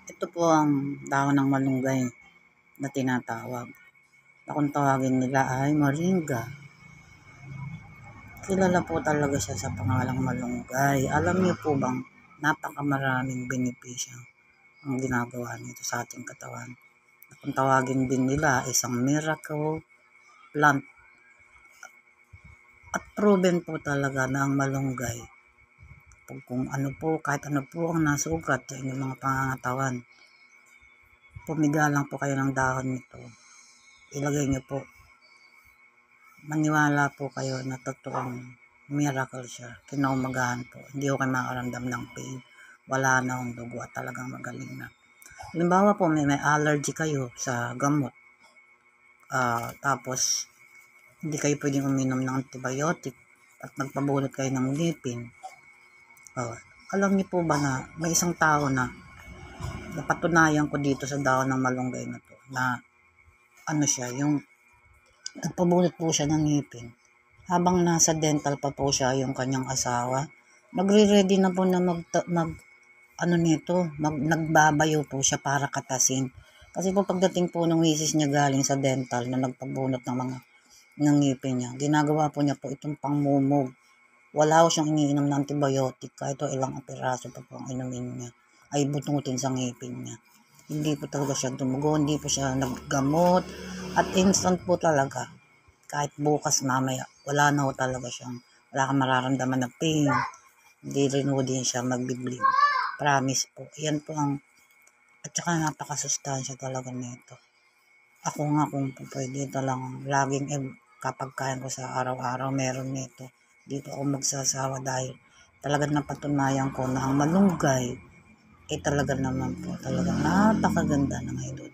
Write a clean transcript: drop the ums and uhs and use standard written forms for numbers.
Ito po ang dahon ng malunggay na tinatawag. Na kung tawagin nila ay moringa. Kilala po talaga siya sa pangalang malunggay. Alam niyo po bang napakamaraming benepisyo ang ginagawa nito sa ating katawan. Na kung tawagin din nila isang miracle plant. At proven po talaga na ang malunggay, kung ano po, kahit ano po ang nasugat sa inyong mga pangangatawan, pumiga lang po kayo ng dahon nito. Ilagay niyo po. Maniwala po kayo na totoong miracle siya. Kinaumagahan po. Hindi ko kayo makaramdam ng pain. Wala na akong dugo at talagang magaling na. Halimbawa po may allergy kayo sa gamot. Tapos hindi kayo pwedeng uminom ng antibiotic at magpabulot kayo ng ngipin. Alam niyo po ba na may isang tao na napatunayan ko dito sa dahon ng malunggay na to na ano siya, yung nagpabulot po siya ng ngipin. Habang nasa dental pa po siya yung kanyang asawa, nagre-ready na po na nagbabayo po siya para katasin. Kasi po pagdating po ng misis niya galing sa dental na nagpabunot ng mga ng ngipin niya, ginagawa po niya po itong pangmumog. Wala ko siyang iniinom ng antibiotic, kahit ilang piraso pa po ang inumin niya, ay bututin sa ngipin niya. Hindi po talaga siya tumugo, hindi po siya naggamot, at instant po talaga. Kahit bukas mamaya, wala na ho talaga siyang, wala kang mararamdaman na pain. Hindi rin ho din siya magbibling. Promise po. Yan po ang, at saka napakasustansya talaga nito. Ako nga kung pwede lang, laging kapag kain ko sa araw-araw, meron nito. Dito ako magsasawa dahil talagang napatunayan ko na ang malunggay ay talaga naman po, talagang napakaganda ng idol.